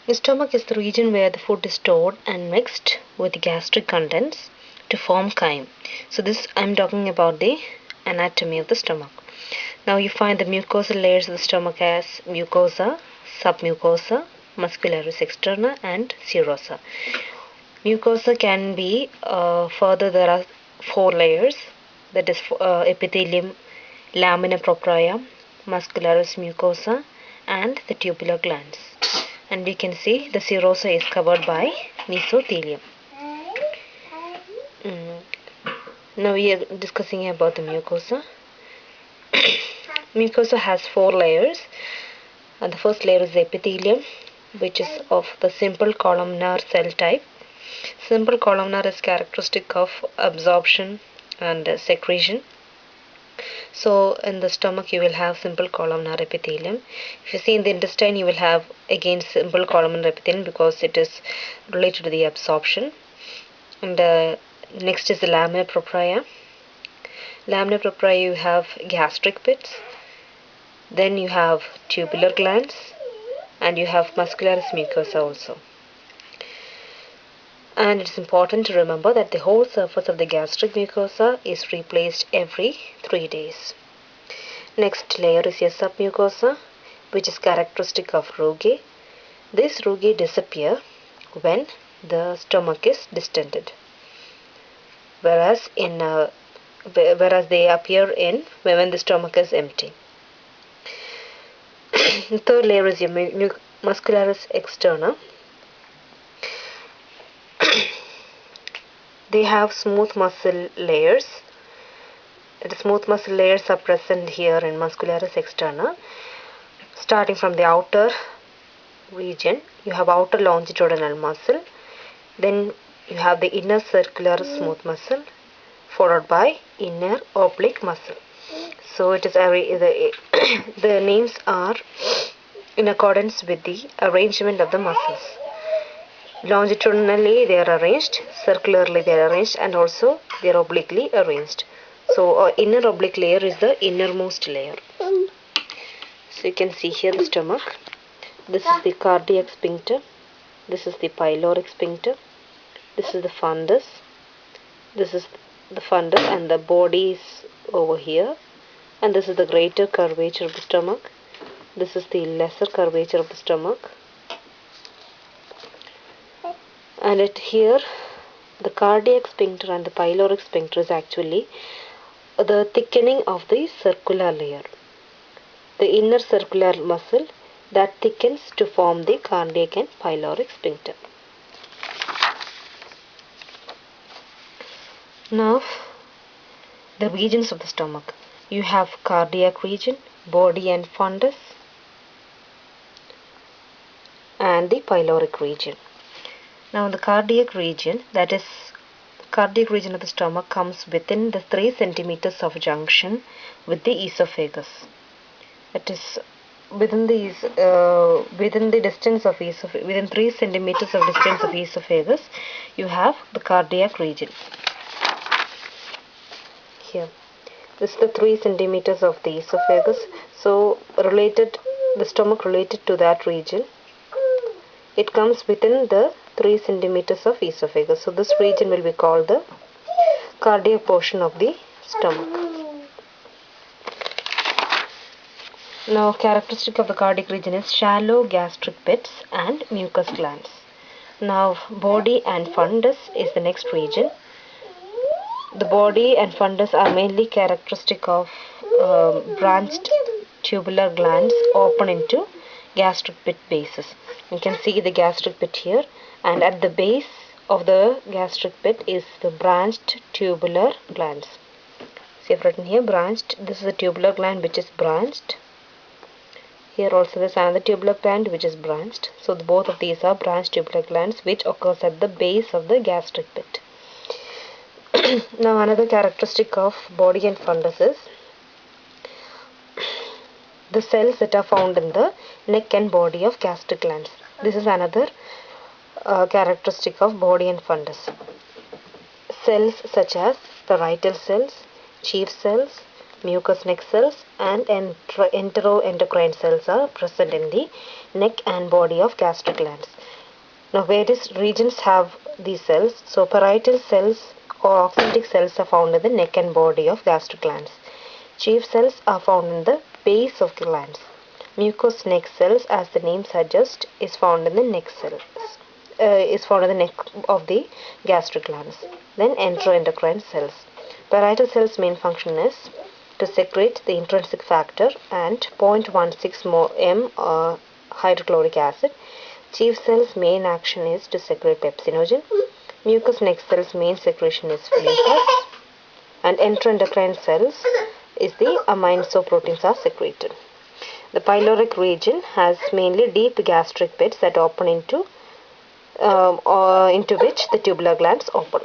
The stomach is the region where the food is stored and mixed with the gastric contents to form chyme. So this I'm talking about the anatomy of the stomach. Now you find the mucosal layers of the stomach as mucosa, submucosa, muscularis externa and serosa. Mucosa can be further there are four layers, that is epithelium, lamina propria, muscularis mucosa and the tubular glands. And we can see the serosa is covered by mesothelium. Now we are discussing about the mucosa. Mucosa has four layers, and the first layer is the epithelium, which is of the simple columnar cell type. Simple columnar is characteristic of absorption and secretion. So in the stomach you will have simple columnar epithelium. If you see in the intestine you will have again simple columnar epithelium because it is related to the absorption. And next is the lamina propria. Lamina propria you have gastric pits. Then you have tubular glands and you have muscularis mucosa also. And it's important to remember that the whole surface of the gastric mucosa is replaced every 3 days. Next layer is your submucosa, which is characteristic of rugae. These rugae disappear when the stomach is distended, whereas they appear in when the stomach is empty. The third layer is your muscularis externa. They have smooth muscle layers. The smooth muscle layers are present here in muscularis externa. Starting from the outer region, you have outer longitudinal muscle. Then you have the inner circular smooth muscle, followed by inner oblique muscle. So it is the names are in accordance with the arrangement of the muscles. Longitudinally they are arranged, circularly they are arranged, and also they are obliquely arranged. So inner oblique layer is the innermost layer. So you can see here the stomach. This is the cardiac sphincter. This is the pyloric sphincter. This is the fundus. This is the fundus and the body is over here. And this is the greater curvature of the stomach. This is the lesser curvature of the stomach. And here the cardiac sphincter and the pyloric sphincter is actually the thickening of the circular layer. The inner circular muscle that thickens to form the cardiac and pyloric sphincter. Now the regions of the stomach. You have cardiac region, body and fundus, and the pyloric region. Now the cardiac region, that is cardiac region of the stomach, comes within the 3 centimeters of junction with the esophagus. It is within the distance of within 3 centimeters of distance of esophagus, you have the cardiac region. Here, this is the 3 centimeters of the esophagus. So the stomach related to that region, it comes within the 3 centimeters of esophagus. So this region will be called the cardiac portion of the stomach. Now characteristic of the cardiac region is shallow gastric pits and mucus glands. Now body and fundus is the next region. The body and fundus are mainly characteristic of branched tubular glands open into gastric pit bases. You can see the gastric pit here, and at the base of the gastric pit is the branched tubular glands. See, I've written here branched. This is a tubular gland which is branched. Here also there is another tubular gland which is branched. So both of these are branched tubular glands which occurs at the base of the gastric pit. Now another characteristic of body and fundus is the cells that are found in the neck and body of gastric glands. This is another characteristic of body and fundus. Cells such as parietal cells, chief cells, mucous neck cells, and enteroendocrine cells are present in the neck and body of gastric glands. Now, various regions have these cells. So, parietal cells or oxygenetic cells are found in the neck and body of gastric glands. Chief cells are found in the base of glands. Mucous neck cells, as the name suggests, is found in the neck cells. Is found in the neck of the gastric glands. Then enteroendocrine cells. Parietal cells' main function is to secrete the intrinsic factor and 0.16 m hydrochloric acid. Chief cells' main action is to secrete pepsinogen. Mucous neck cells' main secretion is mucus, and enteroendocrine cells is the amines of proteins are secreted. The pyloric region has mainly deep gastric pits that open into which the tubular glands open.